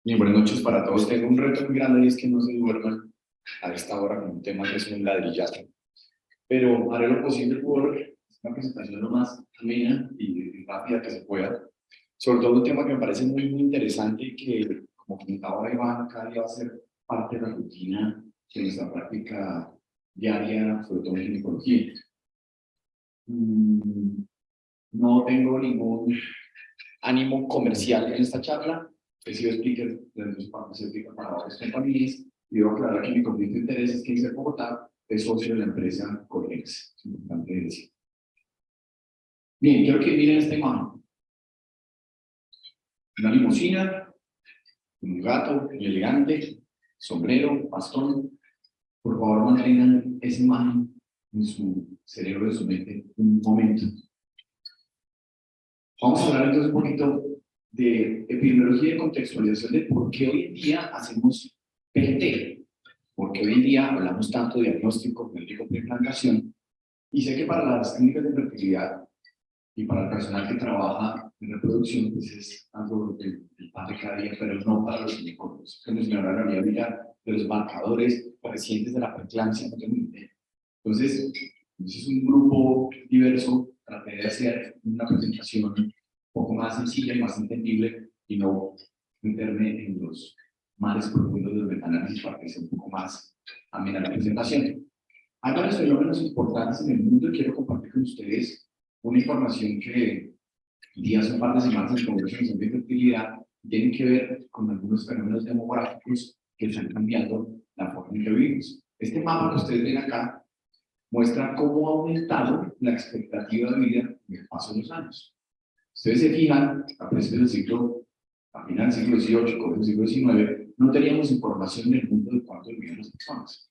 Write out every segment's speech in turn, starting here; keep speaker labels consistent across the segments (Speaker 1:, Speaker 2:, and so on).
Speaker 1: Bien, buenas noches para todos. Tengo un reto muy grande y es que no se duerman a esta hora con un tema que es un ladrillazo. Pero haré lo posible por una presentación lo más amena y rápida que se pueda. Sobre todo un tema que me parece muy interesante y que, como comentaba Iván, cada día va a ser parte de la rutina de nuestra práctica diaria, sobre todo en ginecología. No tengo ningún ánimo comercial en esta charla. He sido speaker de dos farmacéuticas para varias compañías y debo aclarar que mi conflicto de interés es que en Bogotá es socio de la empresa Corex. Es importante decir. Bien, quiero que miren esta imagen. Una limusina, un gato muy elegante, sombrero, bastón. Por favor, mantengan esa imagen en su cerebro, en su mente, un momento. Vamos a hablar entonces un poquito de epidemiología y contextualización de por qué hoy en día hacemos PGT, porque hoy en día hablamos tanto de diagnóstico, médico, preimplantación, y sé que para las clínicas de fertilidad y para el personal que trabaja en reproducción, pues es algo del pan de cada día, pero no para los ginecólogos. Que nos hablaron la vida de los marcadores recientes de la preeclampsia, no tengo ni idea. Entonces es un grupo diverso. Traté de hacer una presentación un poco más sencilla y más entendible y no meterme en los mares profundos del metaanálisis para que sea un poco más amena la presentación. Hay varios fenómenos importantes en el mundo y quiero compartir con ustedes una información que di hace un par de semanas en el Congreso Nacional de Fertilidad tiene que ver con algunos fenómenos demográficos que están cambiando la forma en que vivimos. Este mapa que ustedes ven acá muestra cómo ha aumentado la expectativa de vida en el paso de los años. Ustedes se fijan, a principios del siglo, a finales del siglo XVIII, con el siglo XIX, no teníamos información en el mundo de cuánto vivían las personas.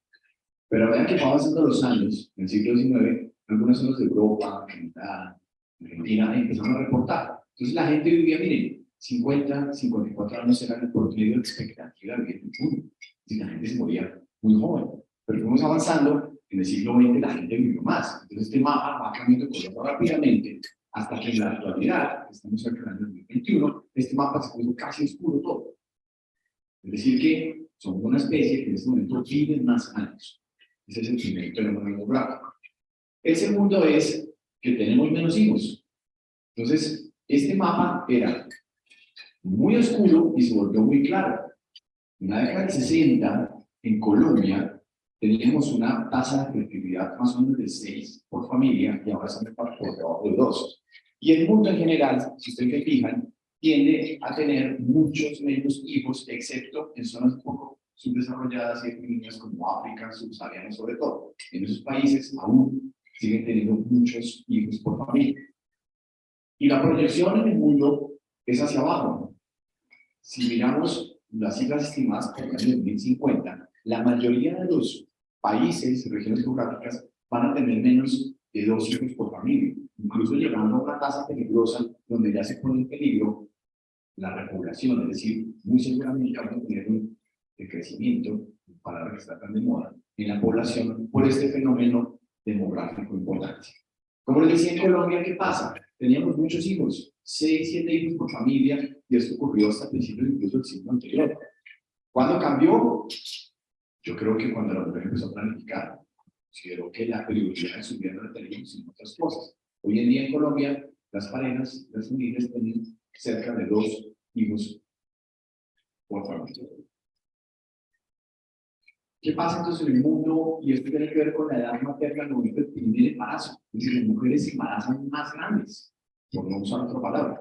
Speaker 1: Pero a medida que van avanzando los años, en el siglo XIX, algunas zonas de Europa, Canadá, Argentina, empezaron a reportar. Entonces la gente vivía, miren, 50, 54 años era el promedio de expectativa de vida en el mundo. Y la gente se moría muy joven. Pero fuimos avanzando, en el siglo XX la gente vivió más. Entonces este mapa va cambiando de color rápidamente hasta que en la actualidad, estamos cerca del 2021, este mapa se puso casi oscuro todo. Es decir que somos una especie que en este momento vive más años. Ese es el primer fenómeno demográfico. El segundo es que tenemos menos hijos. Entonces, este mapa era muy oscuro y se volvió muy claro. En la década del 60, en Colombia, teníamos una tasa de fertilidad más o menos de 6 por familia y ahora estamos por debajo de 2. Y el mundo en general, si ustedes se fijan, tiende a tener muchos menos hijos, excepto en zonas un poco subdesarrolladas y económicas como África, subsahariana sobre todo. En esos países aún siguen teniendo muchos hijos por familia. Y la proyección en el mundo es hacia abajo. Si miramos las cifras estimadas para el año 2050, la mayoría de los países y regiones geográficas van a tener menos de 2 hijos por familia, incluso llegando a una tasa peligrosa donde ya se pone en peligro la repoblación, es decir, muy seguramente vamos a tener un decrecimiento, palabra que está tan de moda, en la población por este fenómeno demográfico importante. Como les decía, en Colombia, ¿qué pasa? Teníamos muchos hijos, 6, 7 hijos por familia, y esto ocurrió hasta principios incluso del siglo anterior. ¿Cuándo cambió? Yo creo que cuando la mujer empezó a planificar, consideró que la prioridad de su vida no la teníamos en otras cosas. Hoy en día en Colombia, las parejas, las familias tienen cerca de 2 hijos por familia. ¿Qué pasa entonces en el mundo? Y esto tiene que ver con la edad materna al momento del primer embarazo. Es decir, las mujeres se embarazan más grandes, por no usar otra palabra.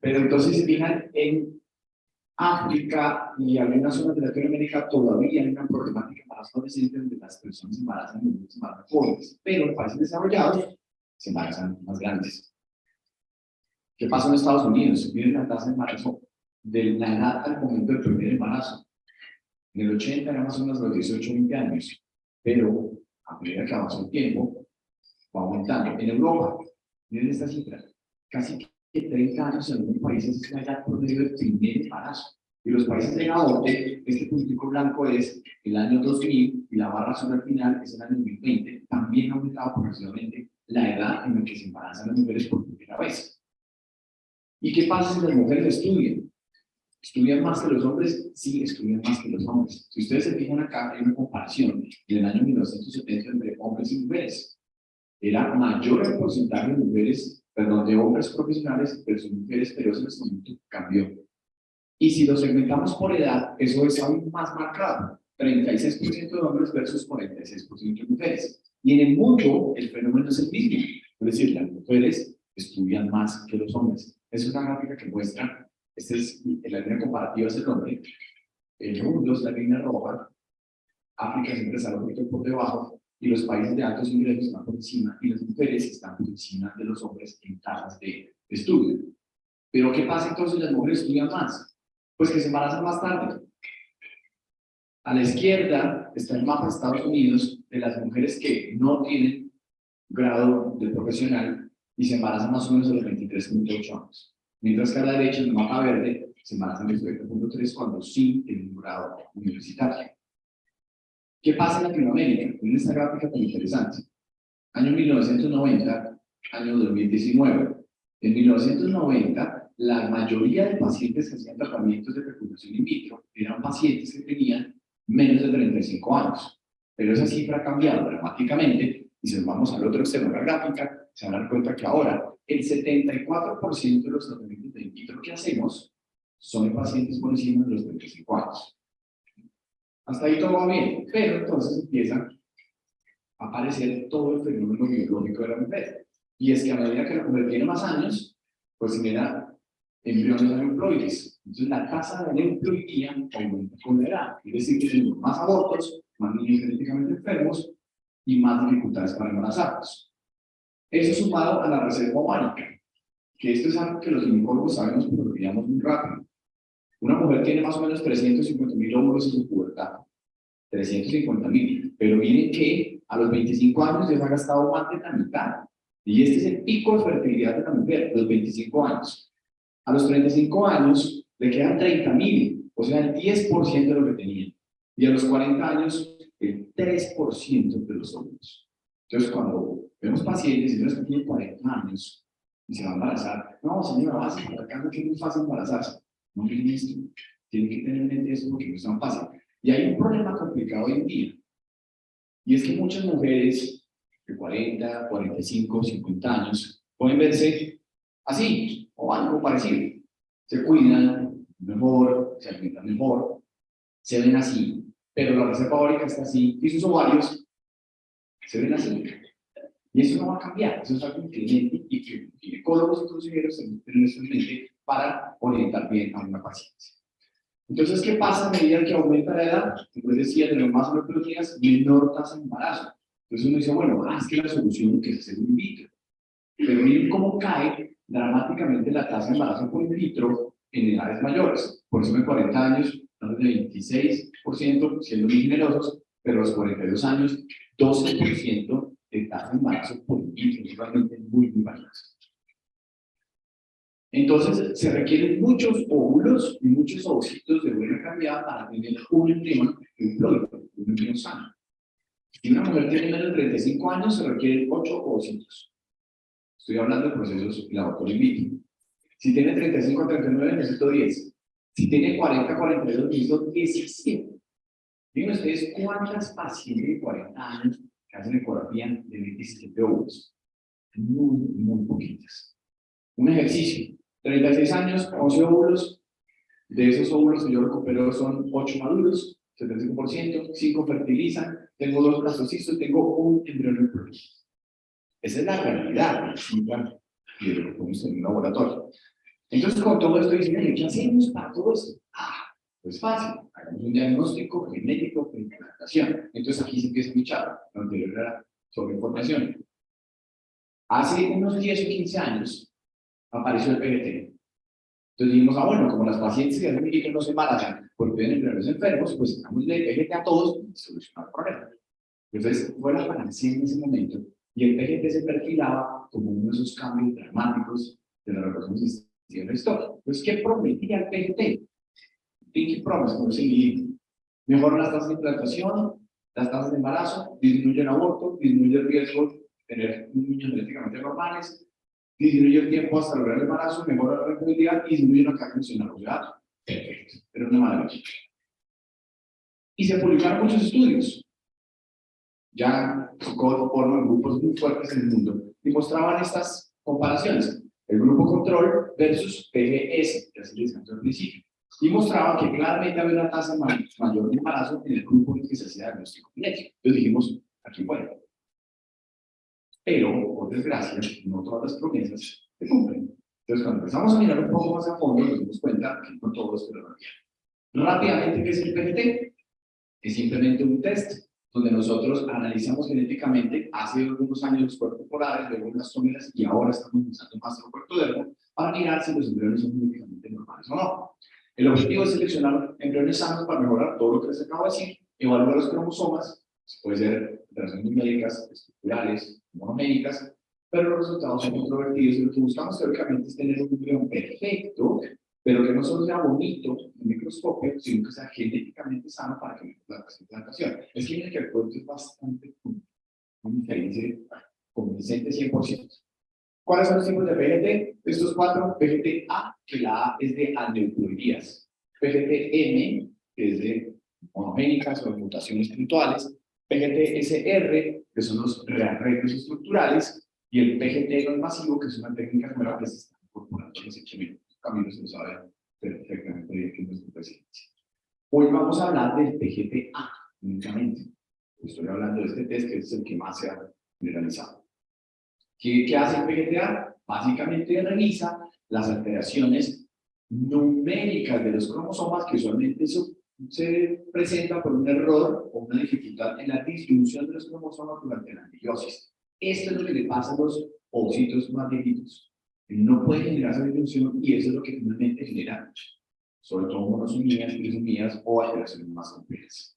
Speaker 1: Pero entonces se fijan en África y algunas zonas de Latinoamérica todavía hay una problemática para los adolescentes donde las personas se embarazan y se embarazan jóvenes, pero en países desarrollados se embarazan más grandes. ¿Qué pasa en Estados Unidos? Miren la tasa de embarazo de la edad al momento del primer embarazo. En el 80 era más o menos los 18 o 20 años, pero a medida que avanzó el tiempo, va aumentando. En Europa, miren esta cifra, casi que 30 años en algunos países es la edad promedio del primer embarazo. Y los países de la OCDE, este puntico blanco es el año 2000 y la barra azul al final es el año 2020. También ha aumentado progresivamente la edad en la que se embarazan las mujeres por primera vez. ¿Y qué pasa si las mujeres estudian? ¿Estudian más que los hombres? Sí, estudian más que los hombres. Si ustedes se fijan acá, hay una comparación en el año 1970 entre hombres y mujeres. Era mayor el porcentaje de mujeres, perdón, de hombres profesionales versus mujeres, pero eso en este momento cambió. Y si lo segmentamos por edad, eso es aún más marcado. 36% de hombres versus 46% de mujeres. Y en el mundo, el fenómeno es el mismo. Es decir, las mujeres estudian más que los hombres. Es una gráfica que muestra, esta es la línea comparativa, es el hombre. El mundo es la línea roja. África siempre está un poquito por debajo. Y los países de altos ingresos están por encima. Y las mujeres están por encima de los hombres en tasas de estudio. Pero ¿qué pasa entonces? Las mujeres estudian más. Pues que se embarazan más tarde. A la izquierda está el mapa de Estados Unidos de las mujeres que no tienen grado de profesional y se embarazan más o menos a los 23.8 años. Mientras que a la derecha, en el mapa verde, se embarazan a los 20.3 cuando sí tienen un grado universitario. ¿Qué pasa en Latinoamérica? En esta gráfica tan interesante. Año 1990, año 2019. En 1990, la mayoría de pacientes que hacían tratamientos de fecundación in vitro eran pacientes que tenían menos de 35 años. Pero esa cifra ha cambiado dramáticamente y si nos vamos al otro extremo de la gráfica, se van a dar cuenta que ahora el 74% de los tratamientos de in vitro que hacemos son en pacientes por encima de los 35 años. Hasta ahí todo va bien, pero entonces empieza a aparecer todo el fenómeno biológico de la mujer. Y es que a medida que la mujer tiene más años, pues genera embriones aneuploides. Entonces la tasa de aneuploidía aumenta con la edad. Es decir, que tenemos más abortos, más niños genéticamente enfermos y más dificultades para embarazarnos. Eso sumado a la reserva ovárica, que esto es algo que los ginecólogos sabemos, pero lo olvidamos muy rápido. Una mujer tiene más o menos 350.000 óvulos en su pubertad. 350.000. Pero miren que a los 25 años ya se ha gastado más de la mitad. Y este es el pico de fertilidad de la mujer, los 25 años. A los 35 años le quedan 30.000, o sea, el 10% de lo que tenían. Y a los 40 años, el 3% de los óvulos. Entonces, cuando vemos pacientes, y que tienen 40 años y se va a embarazar, no, señora, va a ser que es muy fácil embarazarse. No miren esto. Tienen que tener en mente eso porque no es tan fácil. Y hay un problema complicado hoy en día. Y es que muchas mujeres de 40, 45, 50 años pueden verse así o algo parecido. Se cuidan mejor, se alimentan mejor, se ven así, pero la reserva ovárica está así y sus ovarios se ven así. Y eso no va a cambiar. Eso es algo inteligente y que ginecólogos y consejeros se meten en nuestra mente para orientar bien a una paciente. Entonces, ¿qué pasa a medida que aumenta la edad? Como les decía, tenemos más oportunidades, menor tasa de embarazo. Entonces uno dice, bueno, es que la solución es hacer un in vitro. Pero miren cómo cae dramáticamente la tasa de embarazo por in vitro en edades mayores. Por encima de 40 años, estamos de 26%, siendo muy generosos, pero a los 42 años, 12% de tasa de embarazo por in vitro. Es realmente muy, muy bajo. Entonces, se requieren muchos óvulos y muchos ovocitos de buena calidad para tener un embrión diploide, un embrión sano. Si una mujer tiene menos de 35 años, se requieren 8 ovocitos. Estoy hablando de procesos laboratorio in vitro. Si tiene 35 a 39, necesito 10. Si tiene 40 a 42, necesito 17. Miren ustedes cuántas pacientes de 40 años que hacen ecografía de 17 óvulos. Muy, muy poquitas. Un ejercicio. 36 años, 11 óvulos. De esos óvulos que yo recupero son 8 maduros, 75%, 5 fertilizan, tengo 2 blastocistos, tengo un embrión embrionario. Esa es la realidad y de lo que podemos tener en un laboratorio. Entonces, con todo esto dicen, ¿qué hacemos para todo esto? Pues fácil, hagamos un diagnóstico genético de implantación. Entonces aquí se empieza mi charla, lo anterior era sobre información. Hace unos 10 o 15 años apareció el PGT. Entonces dijimos, bueno, como las pacientes que hacen in no se embarazan porque tienen embriones enfermos, pues damos de PGT a todos y solucionar el problema. Entonces fue la panacea en ese momento y el PGT se perfilaba como uno de esos cambios dramáticos de la revolución sistémica de la historia. Entonces, ¿qué prometía el PGT? Pinky Promise, como se dice, mejoran las tasas de implantación, las tasas de embarazo, disminuye el aborto, disminuye el riesgo de tener niños genéticamente normales, disminuye el tiempo hasta lograr el embarazo, mejora la fertilidad y disminuye la carga emocional. era una maravilla. Y se publicaron muchos estudios. Ya Foucault forma grupos muy fuertes en el mundo y mostraban estas comparaciones. El grupo control versus PGS, que así les decíamos al principio. Y mostraban que claramente había una tasa mayor de embarazo en el grupo en el que se hacía diagnóstico genético. Entonces dijimos, aquí bueno. Pero, por desgracia, no todas las promesas se cumplen. Entonces, cuando empezamos a mirar un poco más a fondo, nos dimos cuenta que no todo es tecnología. Rápidamente, ¿qué es el PGT? Es simplemente un test donde nosotros analizamos genéticamente hace algunos años los cuerpos polares, luego las tómeras, y ahora estamos usando más el cuerpo para mirar si los embriones son genéticamente normales o no. El objetivo es seleccionar embriones sanos para mejorar todo lo que les acabo de decir, evaluar los cromosomas, puede ser operaciones numéricas, estructurales, monoméricas, pero los resultados son controvertidos y lo que buscamos teóricamente es tener un embrión perfecto, pero que no solo sea bonito en microscopio, sino que sea genéticamente sano para que la adaptación. Es que miren que el producto es bastante diferencia convincente 100%. ¿Cuáles son los tipos de PGT? Estos cuatro: PGT-A, que la A es de aneuploidías, PGT-M, que es de monogénicas o de mutaciones puntuales, PGT-SR, que son los rearreglos estructurales, y el PGT no masivo, que es una técnica nueva que se está incorporando recientemente. Camilo se lo sabe perfectamente bien que es nuestro presidente. Hoy vamos a hablar del PGT-A únicamente. Estoy hablando de este test que es el que más se ha generalizado. ¿Qué hace el PGT-A? Básicamente revisa las alteraciones numéricas de los cromosomas que usualmente se presenta por un error o una dificultad en la distribución de los cromosomas durante la meiosis. Esto es lo que le pasa a los ovocitos más viejitos. No puede generar esa distribución y eso es lo que finalmente genera, sobre todo monosomías, trisomías o alteraciones más complejas.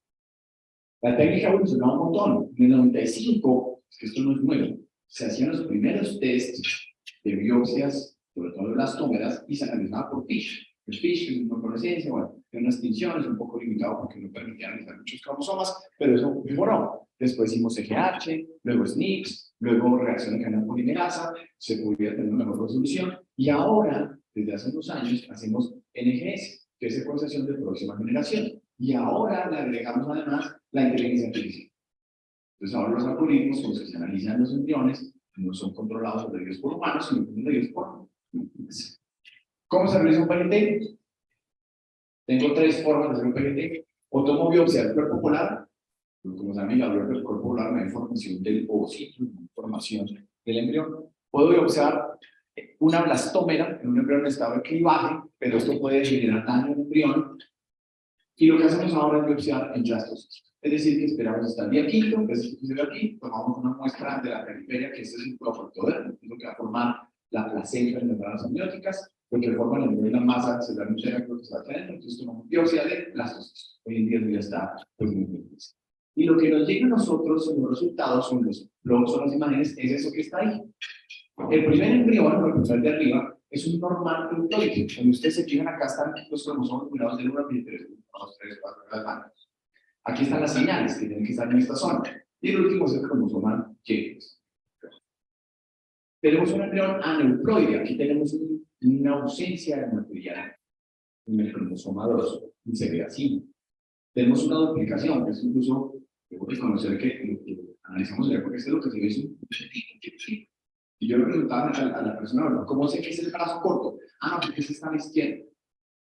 Speaker 1: La técnica ha evolucionado un montón. En el 95, es que esto no es nuevo, se hacían los primeros tests de biopsias, sobre todo de las tómeras, y se analizaba por FISH. El FISH es una fluorescencia, bueno, tiene una extinción, es un poco limitado porque no permitía analizar muchos cromosomas, pero eso mejoró. Después hicimos CGH, luego SNPs, luego reacción en cadena polimerasa, se podía tener una mejor resolución, y ahora, desde hace unos años, hacemos NGS, que es secuenciación de próxima generación, y ahora le agregamos además la inteligencia artificial. Entonces ahora los algoritmos con los que se analizan los embriones no son controlados o medidos por humanos, sino medidos por máquinas. ¿Cómo se realiza un PGT? Tengo tres formas de hacer un PGT. O tomo biopsia del cuerpo polar, como saben, la biopsia del cuerpo polar me da información del ovocito, información del embrión. Puedo biopsiar una blastómera en un embrión en estado de clivaje, pero esto puede generar daño al embrión. Y lo que hacemos ahora es biopsiar en blastocitos. Es decir, que esperamos hasta el día quinto, que es el que se ve aquí, tomamos una muestra de la periferia, que este es un profactodermo, que es lo que va a formar la placenta en las membranas amnióticas, lo que forma el embrión, la masa celular entera que está adentro. Entonces tomamos biopsia de blastocitos. Hoy en día ya está pues, muy difícil. Y lo que nos llega a nosotros en los resultados son los logs, son las imágenes, es eso que está ahí. El primer embrión, el de arriba, es un normal ploide. Cuando ustedes se fijan, acá están los cromosomas numerados del 1 al 23, 1, 2, 3, 4, las manos. Aquí están las señales que tienen que estar en esta zona. Y el último es el cromosoma Y. Tenemos un embrión aneuploide. Aquí tenemos una ausencia de material en el cromosoma 2. Y se ve así. Tenemos una duplicación, que es incluso, debo reconocer que lo que analizamos ya, porque esto es lo que se ve es un chiquitito. Y yo le preguntaba a la persona, bueno, ¿cómo sé que es el brazo corto? Ah, no, porque ese está a la izquierda.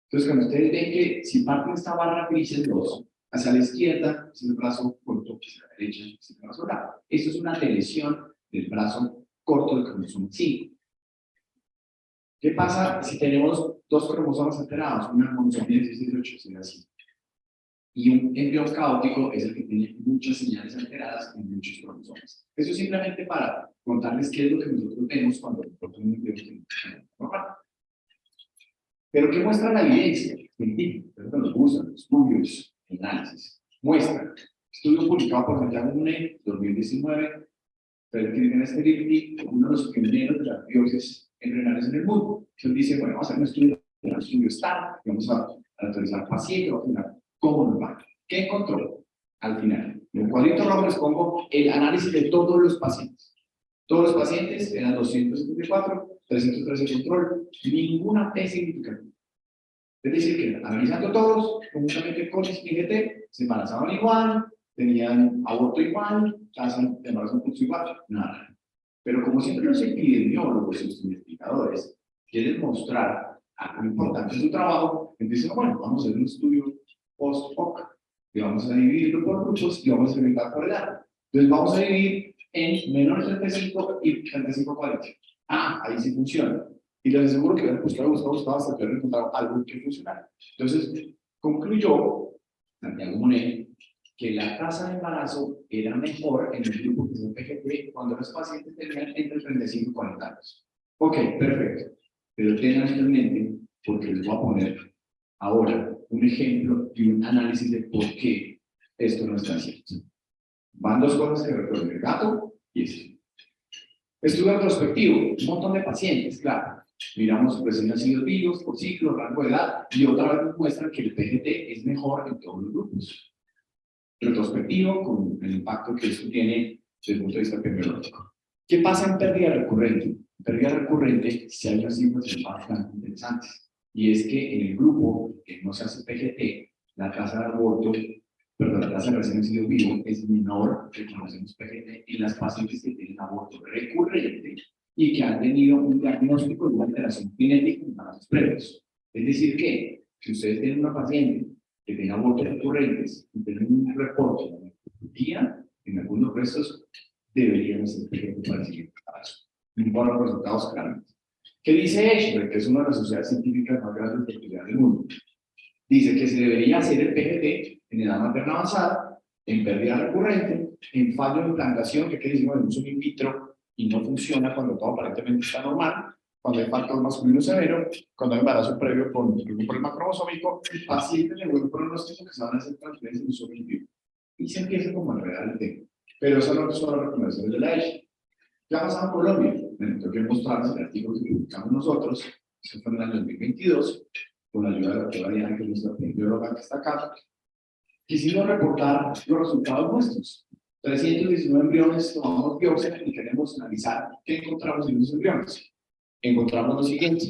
Speaker 1: Entonces, cuando ustedes ven que si parten esta barra gris en dos, hacia la izquierda es el brazo corto, hacia la derecha es el brazo largo. Esto es una lesión del brazo corto del cromosoma 5. ¿Qué pasa si tenemos dos cromosomas alterados? Una cromosomía 18 sería así. Y un embrión caótico es el que tiene muchas señales alteradas en muchos cromosomas. Eso simplemente para contarles qué es lo que nosotros vemos cuando un embrión tiene normal. Pero ¿qué muestra la evidencia científica? Eso nos gustan, estudios, análisis. Muestra, estudio publicado por Santiago Munet, 2019, Fertility Sterility, uno de los pioneros de las biopsias embrionales en el mundo. Él dice, bueno, vamos a hacer un estudio estándar, vamos a autorizar al paciente, vamos a ver cómo nos va. ¿Qué encontró? Al final, en el cuadrito rojo les pongo el análisis de todos los pacientes. Todos los pacientes eran 274, 313 control, ninguna P significativa. Es decir, que analizando todos, conjuntamente con IGT, se embarazaban igual, tenían aborto igual, tasa de embarazo en curso igual, nada. Pero como siempre los epidemiólogos y los investigadores quieren mostrar algo importante en su trabajo, entonces dicen, bueno, vamos a hacer un estudio post-hoc, y vamos a dividirlo por grupos y vamos a segmentar por edad. Entonces vamos a dividir en menores de 35 y 35-40. Ah, ahí sí funciona. Y les aseguro que van a buscar hasta que hayan encontrado algo que funciona. Entonces, concluyó Santiago Monet que la tasa de embarazo era mejor en el grupo que es el PGT cuando los pacientes tenían entre 35 y 40 años. Ok, perfecto. Pero tengan en mente, porque les voy a poner ahora un ejemplo y un análisis de por qué esto no está cierto. Van dos cosas que recuerden, el gato y esto. Estudio retrospectivo, un montón de pacientes, claro. Miramos recién nacidos vivos, por ciclo, rango de edad, y otra vez nos muestran que el PGT es mejor en todos los grupos. Retrospectivo, con el impacto que esto tiene desde el punto de vista epidemiológico. ¿Qué pasa en pérdida recurrente? En pérdida recurrente, si hay unas cifras bastante interesantes, y es que en el grupo que no se hace PGT, la tasa de aborto, perdón, la tasa de recién nacido vivo es menor que cuando hacemos PGT en las pacientes que tienen aborto recurrente y que han tenido un diagnóstico de una alteración genética en embarazos previos. Es decir, que si ustedes tienen una paciente que tiene abortos recurrentes y tienen un reporte de oncología, en algunos restos deberían ser PGT para el siguiente embarazo. No importa los resultados claramente. ¿Qué dice Eschler, que es una de las sociedades científicas más grandes de fertilidad del mundo? Dice que se debería hacer el PGT en edad materna avanzada, en pérdida recurrente, en fallo de implantación, que decimos en uso in vitro y no funciona cuando todo aparentemente está normal, cuando hay parto masculino severo, cuando hay embarazo previo con un problema cromosómico, y pacientes de buen pronóstico que se van a hacer transferencias en uso in vitro. Y se empieza como a enredar el tema. Pero eso no son las recomendaciones de la ESH. ¿Qué ha pasado en Colombia? Bueno, tengo que mostrarles el artículo que publicamos nosotros, eso fue en el año 2022, con la ayuda de la doctora Diana, que es nuestra bióloga que está acá. Quisimos reportar los resultados nuestros. 319 embriones, tomamos biopsia y queremos analizar qué encontramos en esos embriones. Encontramos lo siguiente.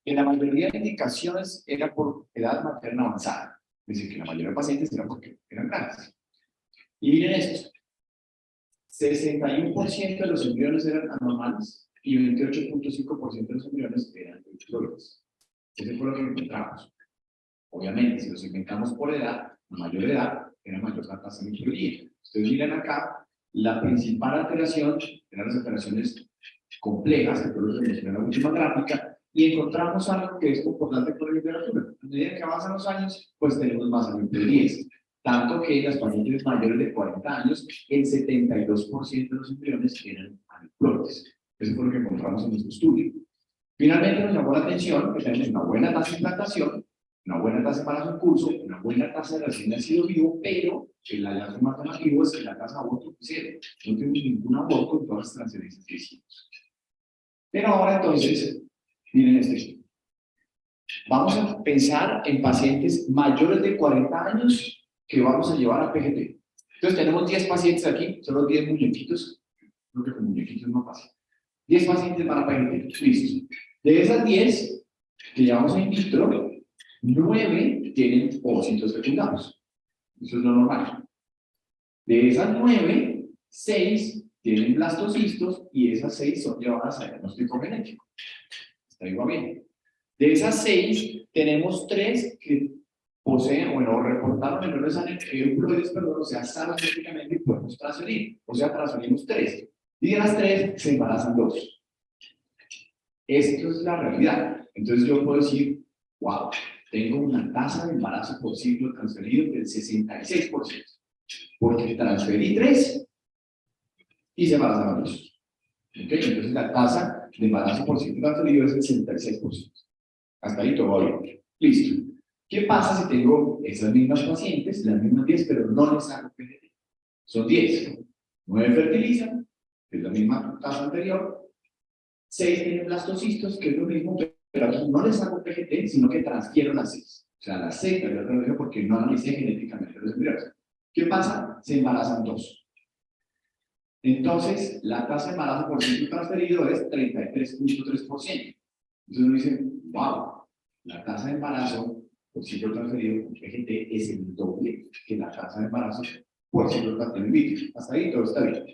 Speaker 1: En la mayoría de indicaciones era por edad materna avanzada. Es decir, que la mayoría de pacientes eran porque eran grandes. Y miren esto. 61% de los embriones eran anormales y 28.5% de los embriones eran diploides. Eso fue lo que encontramos. Obviamente, si los inventamos por edad, a mayor edad, era mayor la tasa de diploidía. Ustedes miran acá, la principal alteración eran las alteraciones complejas, que todos les en la última gráfica, y encontramos algo que es concordante con la literatura. A medida que avanzan los años, pues tenemos más aneuploidías. Tanto que las pacientes mayores de 40 años, el 72% de los embriones eran aneuploides. Eso fue lo que encontramos en nuestro estudio. Finalmente nos llamó la atención que tenemos una buena tasa de implantación, una buena tasa de embarazo en curso, una buena tasa de recién nacido vivo, pero el hallazgo más llamativo es que la tasa de aborto es cero. No tenemos ningún aborto en todas las transferencias que hicimos. Pero ahora entonces, miren este. Vamos a pensar en pacientes mayores de 40 años que vamos a llevar a PGT. Entonces tenemos 10 pacientes aquí, solo 10 muñequitos, creo que con muñequitos no pasa. 10 pacientes van a PGT, listo. De esas 10 que llevamos in vitro, 9 tienen ovocitos fecundados. Eso es lo normal. De esas 9, 6 tienen blastocistos y esas 6 son llevadas a diagnóstico genético. Está igual bien. De esas 6, tenemos 3 que poseen, bueno, reportaron menores aneuploides, perdón, o sea, sanos genéticamente y podemos transferir. O sea, transferimos 3. Y de las 3, se embarazan 2. Esto es la realidad. Entonces yo puedo decir, wow, tengo una tasa de embarazo por ciclo transferido del 66%. Porque transferí 3 y se embarazaron 2. ¿Okay? Entonces la tasa de embarazo por ciclo transferido es el 66%. Hasta ahí todo va bien. Listo. ¿Qué pasa si tengo esas mismas pacientes, las mismas 10, pero no les hago PGT? Son 10. 9 fertilizan, que es la misma tasa anterior. 6 tienen blastocistos, que es lo mismo, pero no les hago PGT, sino que transfiero las 6. O sea, las 6 las transfiero porque no analicé genéticamente los embriones. ¿Qué pasa? Se embarazan 2. Entonces, la tasa de embarazo por ciclo transferido es 33.3%. Entonces uno dice, wow, la tasa de embarazo por ciclo transferido con PGT es el doble que la tasa de embarazo por ciclo transferido in vitro. Hasta ahí todo está bien.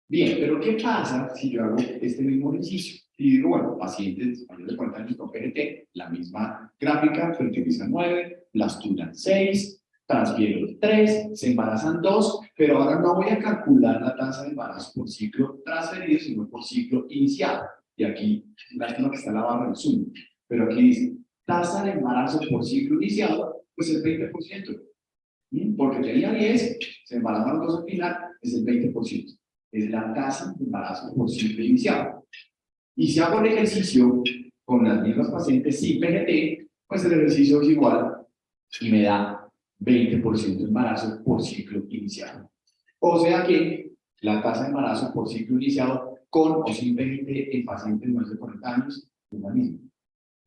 Speaker 1: Bien, pero ¿qué pasa si yo hago este mismo ejercicio? Y digo, bueno, pacientes mayores de 40 años con PGT, la misma gráfica, fertilizan 9, blasturan 6, transfieren 3, se embarazan 2, pero ahora no voy a calcular la tasa de embarazo por ciclo transferido, sino por ciclo iniciado. Y aquí, lástima que está la barra del Zoom, pero aquí dice, tasa de embarazo por ciclo iniciado, pues el 20%. Porque tenía 10, se embarazaron 2 al final, es el 20%. Es la tasa de embarazo por ciclo iniciado. Y si hago el ejercicio con las mismas pacientes sin PGT, pues el ejercicio es igual y me da 20% de embarazo por ciclo iniciado. O sea que la tasa de embarazo por ciclo iniciado con o sin PGT en pacientes mayores de 40 años es la misma.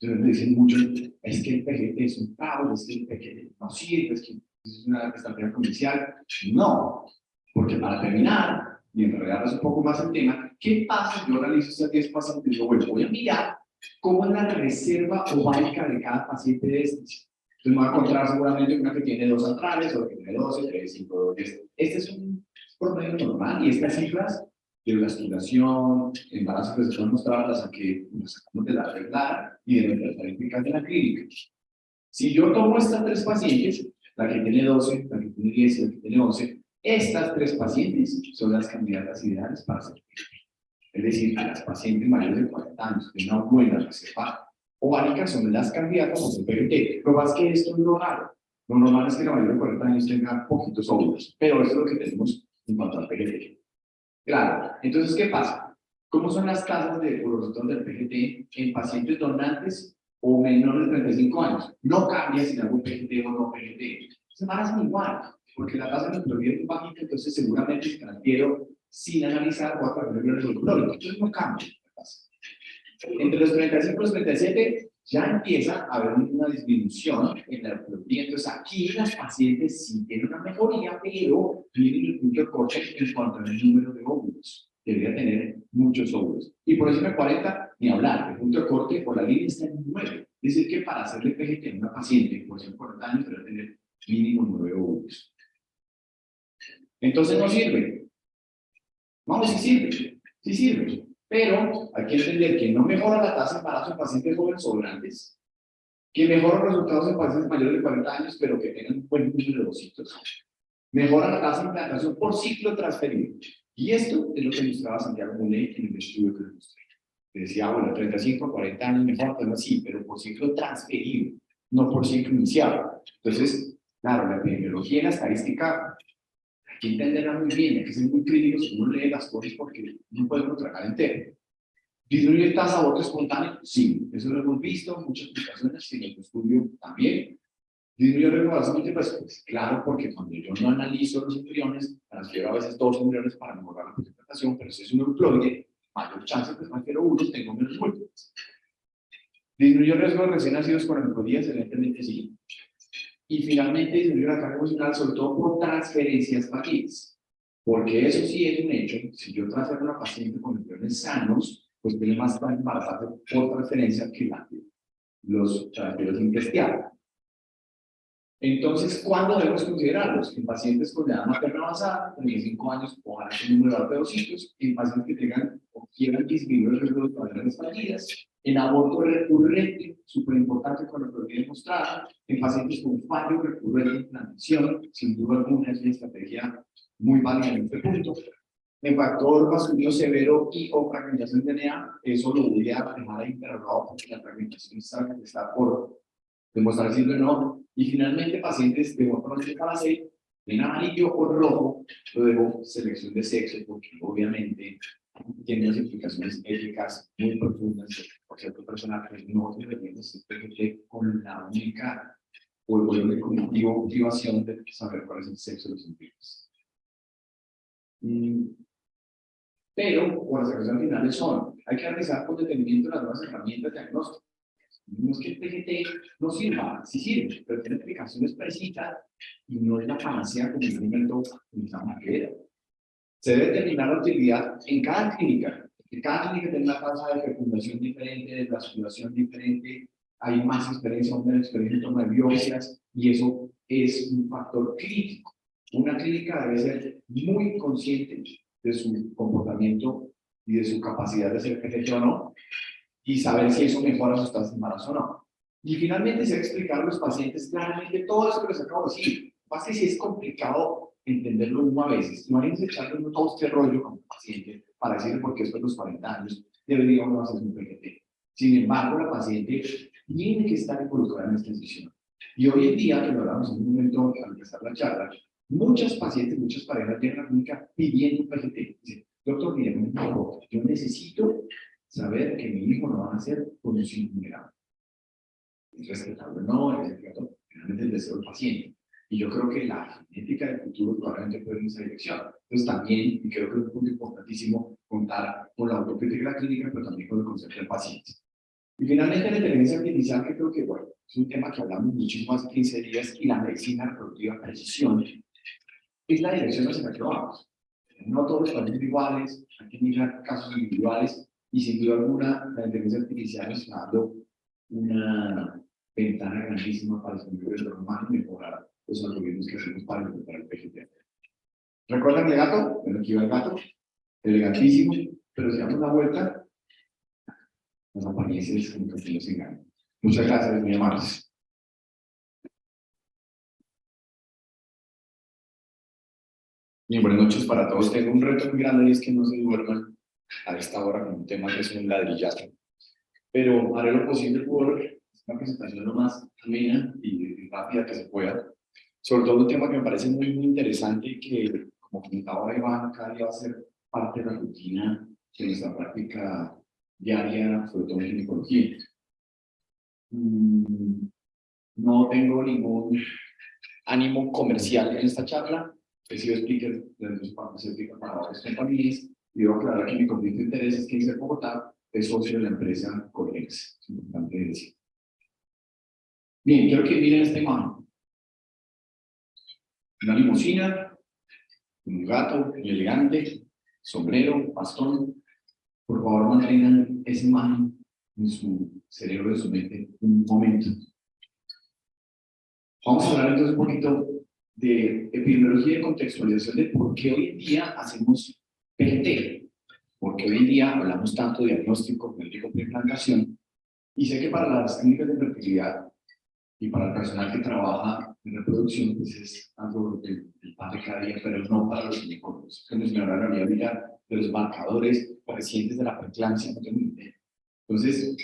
Speaker 1: Entonces me dicen mucho, es que el PGT es un fraude, es que el PGT no sirve, es que es una estrategia comercial. No, porque para terminar, y enredarles un poco más el tema, ¿qué pasa si yo realizo estas 10 pacientes? Y digo, bueno, voy a mirar cómo es la reserva ovárica de cada paciente de estos. Entonces me voy a encontrar seguramente una que tiene 2 atrales, otra que tiene 12, 3, 5, 10. Este es un promedio normal, y estas cifras de blasulación, embarazo que se pueden mostrar, las que nos sacamos de la regla y de nuestras estadísticas de la clínica. Si yo tomo estas 3 pacientes, la que tiene 12, la que tiene 10 y la que tiene 11, estas 3 pacientes son las candidatas ideales para ser PGT. Es decir, a las pacientes mayores de 40 años que una buena reserva ovárica son las candidatas a ser PGT. Lo más que esto es lo raro. Lo normal es que la mayoría de 40 años tenga poquitos óvulos, pero eso es lo que tenemos en cuanto al PGT. Claro, entonces, ¿qué pasa? ¿Cómo son las tasas de uroreceptor del PGT en pacientes donantes o menores de 35 años? No cambia si hago PGT o no PGT. Se embarazan igual, porque la tasa de neutralidad es bajita, entonces seguramente si transfiero sin analizar voy a transferir el folclórico. Entonces no cambia la tasa. Entre los 35 y los 37 ya empieza a haber una disminución en la reproducción. Entonces aquí las pacientes sí tienen una mejoría, pero tienen el punto de corte en cuanto al número de óvulos. Debería tener muchos óvulos. Y por encima de 40, ni hablar. El punto de corte por la línea está en 9. Es decir, que para hacerle PGT a una paciente por encima de 40 años debería tener mínimo 9 óvulos. Entonces no sirve. Vamos, sí sirve. Sí sirve. Pero hay que entender que no mejora la tasa de embarazo en pacientes jóvenes o grandes, que mejora los resultados en pacientes mayores de 40 años, pero que tengan un buen número de ovocitos. Mejora la tasa de implantación por ciclo transferido. Y esto es lo que mostraba Santiago Muley en el estudio que le mostré. Decía, bueno, 35 a 40 años mejor, pero sí, pero por ciclo transferido, no por ciclo iniciado. Entonces, claro, la epidemiología y la estadística hay que entenderla muy bien, hay que ser muy críticos si uno lee las cosas porque no podemos tragar entero. ¿Disminuye tasa de aborto espontáneo? Sí, eso lo hemos visto en muchas aplicaciones y en el estudio también. ¿Disminuye el riesgo de embarazo múltiple? Pues claro, porque cuando yo no analizo los embriones, transfiero a veces 2 embriones para mejorar la presentación, pero si es un euploide, mayor chance que transfiero uno, tengo menos múltiples. ¿Disminuye el riesgo de recién nacidos con hemorroides? Evidentemente sí. Y finalmente disminuye la carga emocional, sobre todo por transferencias fallidas. Porque eso sí es un hecho. Si yo transfiero a una paciente con embriones sanos, pues tiene más embarazarse por transferencia que los transferos intestinales. Entonces, ¿cuándo debemos considerarlos? En pacientes con edad materna avanzada, 35 años, ojalá con un número alto de ovocitos, en pacientes que tengan o quieran disminuir el riesgo de enfermedades fallidas, en aborto recurrente, súper importante con la probabilidad demostrada, en pacientes con fallo recurrente en transición, sin duda alguna es una estrategia muy válida en este punto. En factor masculino severo y o fragmentación de DNA, eso lo voy a dejar ahí interrogado porque la fragmentación está por demostrar si o no. Y finalmente, pacientes de morfología para C, en amarillo o rojo, lo dejo selección de sexo, porque obviamente tiene unas implicaciones éticas muy profundas por cierto personaje no deberían ser PGT con la única o el único motivación de saber cuál es el sexo de los individuos. Pero, por las acciones finales son, hay que realizar con detenimiento las nuevas herramientas de diagnóstico. No es que el PGT no sirva, sí sirve, pero tiene explicaciones precisas y no es la panacea como un invento en esa manera. Se debe determinar la utilidad en cada clínica, porque cada clínica tiene una tasa de fecundación diferente, de vasculación diferente, hay más experiencia, menos experiencia en toma de biopsias, y eso es un factor crítico. Una clínica debe ser muy consciente de su comportamiento y de su capacidad de ser PGT o no, y saber si eso mejora sus tasas de embarazo o no. Y finalmente se va a explicar a los pacientes claramente todo eso que les acabo de decir. Más que si es complicado entenderlo uno a veces, imagínense echarle uno todo este rollo como paciente para decirle por qué después de los 40 años debería uno hacer un PGT. Sin embargo, la paciente tiene que estar involucrada en esta decisión. Y hoy en día, que lo hablamos en un momento al empezar la charla, muchas pacientes, muchas parejas llegan a la clínica pidiendo un PGT. Dicen, doctor, mire, yo necesito saber que mi hijo no va a nacer con un síndrome grave. Es respetable, no, es realmente el deseo del paciente. Y yo creo que la genética del futuro probablemente puede ir en esa dirección. Entonces también, y creo que es un punto importantísimo, contar con la autocrítica de la clínica, pero también con el concepto del paciente. Y finalmente la inteligencia artificial, que creo que, bueno, es un tema que hablamos muchísimo hace 15 días, y la medicina reproductiva precisión, es la dirección hacia la que vamos. No todos los pacientes iguales, hay que mirar casos individuales, y sin duda alguna, la inteligencia artificial está dando una ventana grandísima para disminuir el humano y mejorar los algoritmos que hacemos para implementar el PGT. ¿Recuerdan el gato? Bueno, aquí va el gato, elegantísimo, pero si damos la vuelta, las apariencias como que nos engañan. Muchas gracias, muy amables. Bien, buenas noches para todos. Tengo un reto muy grande y es que no se duerman a esta hora con un tema que es un ladrillazo. Pero haré lo posible por una presentación lo más amena y rápida que se pueda. Sobre todo un tema que me parece muy, muy interesante y que, como comentaba Iván, cada día va a ser parte de la rutina de nuestra práctica diaria, sobre todo en ginecología. No tengo ningún ánimo comercial en esta charla. He sido speaker de dos farmacéuticas para varias compañías y debo aclarar que mi conflicto de interés es que en Bogotá es socio de la empresa Corex. Es importante decir. Bien, quiero que miren esta imagen. Una limusina, un gato muy elegante, sombrero, bastón. Por favor, mantengan esa imagen en su cerebro, en su mente, un momento. Vamos a hablar entonces un poquito de epidemiología y contextualización de por qué hoy en día hacemos PGT, porque hoy en día hablamos tanto de diagnóstico, médico, preimplantación, y sé que para las clínicas de fertilidad y para el personal que trabaja en reproducción, pues es algo del pan de cada día, pero no para los ginecólogos. Que mencionaba la realidad mira, de los marcadores recientes de la preeclampsia, no tengo ni idea. Entonces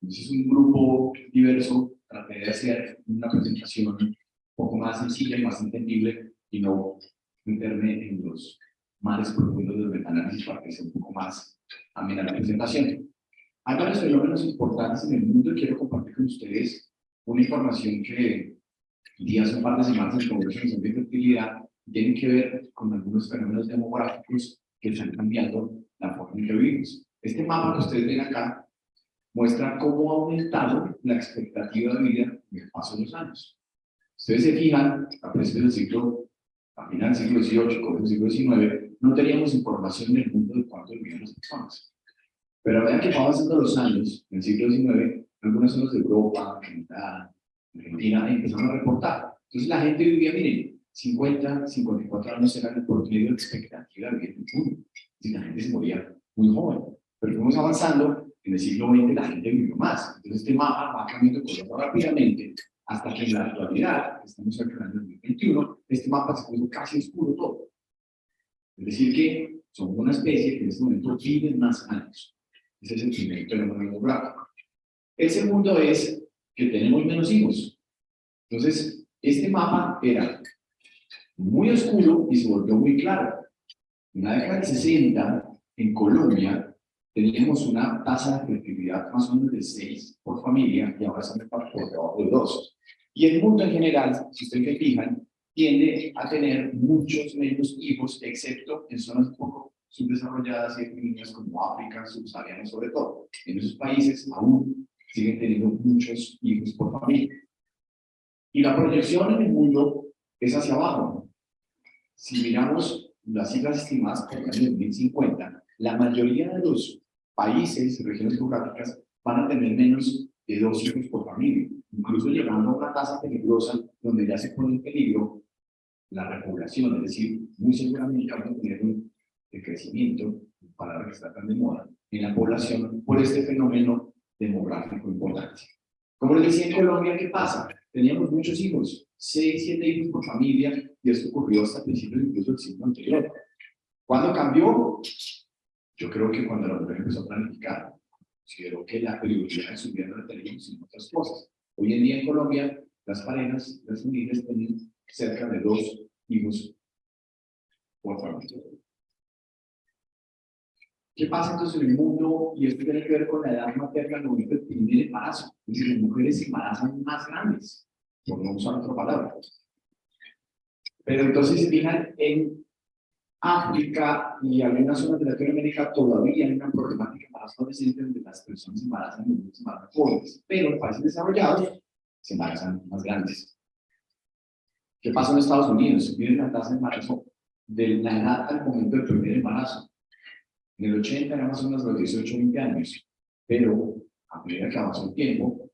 Speaker 1: es un grupo diverso, traté de hacer una presentación un poco más sencilla y más entendible y no meterme en los mares profundos de los metaanálisis para que sea un poco más amena la presentación. Hay varios fenómenos importantes en el mundo y quiero compartir con ustedes una información que di hace un par de semanas en el Congreso Nacional de Fertilidad tiene que ver con algunos fenómenos demográficos que están cambiando la forma en que vivimos. Este mapa que ustedes ven acá muestra cómo ha aumentado la expectativa de vida en el paso de los años. Ustedes se fijan, a principios del siglo, a final del siglo XVIII, con el siglo XIX, no teníamos información en el mundo de cuánto vivían las personas. Pero a medida que van avanzando los años, en el siglo XIX, algunas zonas de Europa, Canadá, Argentina, empezaron a reportar. Entonces la gente vivía, miren, 50, 54 años era el promedio de expectativa de vida en el mundo. Y la gente se moría muy joven. Pero fuimos avanzando, en el siglo XX la gente vivió más. Entonces este mapa va cambiando de color rápidamente hasta que en la actualidad, estamos cerca del año 2021, este mapa se puso casi oscuro todo. Es decir que somos una especie que en este momento vive más años. Ese es el primer fenómeno demográfico. El segundo es que tenemos menos hijos. Entonces, este mapa era muy oscuro y se volvió muy claro. En la década del 60, en Colombia, teníamos una tasa de fertilidad más o menos de 6 por familia y ahora estamos por debajo de 2. Y el mundo en general, si ustedes se fijan, tiende a tener muchos menos hijos, excepto en zonas un poco subdesarrolladas y económicas como África, subsahariana sobre todo. En esos países aún siguen teniendo muchos hijos por familia. Y la proyección en el mundo es hacia abajo. Si miramos las cifras estimadas para el año 2050, la mayoría de los países y regiones geográficas van a tener menos de 2 hijos por familia, incluso llegando a una tasa peligrosa donde ya se pone en peligro la repoblación, es decir, muy seguramente vamos a tener un decrecimiento, palabra que está tan de moda, en la población por este fenómeno demográfico importante. Como les decía, en Colombia, ¿qué pasa? Teníamos muchos hijos, 6, 7 hijos por familia, y esto ocurrió hasta principios incluso del siglo anterior. ¿Cuándo cambió? Yo creo que cuando la mujer empezó a planificar, consideró que la prioridad de su vida no la teníamos sino otras cosas. Hoy en día en Colombia, las parejas, las familias tienen cerca de 2 hijos por familia. ¿Qué pasa entonces en el mundo? Y esto tiene que ver con la edad materna al momento del primer embarazo. Es decir, las mujeres se embarazan más grandes, por no usar otra palabra. Pero entonces se fijan en África y algunas zonas de Latinoamérica todavía hay una problemática para los adolescentes donde las personas se embarazan y se embarazan jóvenes, pero en países desarrollados se embarazan más grandes. ¿Qué pasa en Estados Unidos? Miren la tasa de embarazo de la edad al momento del primer embarazo. En el 80 era más o menos los 18 o 20 años, pero a medida que avanza el tiempo,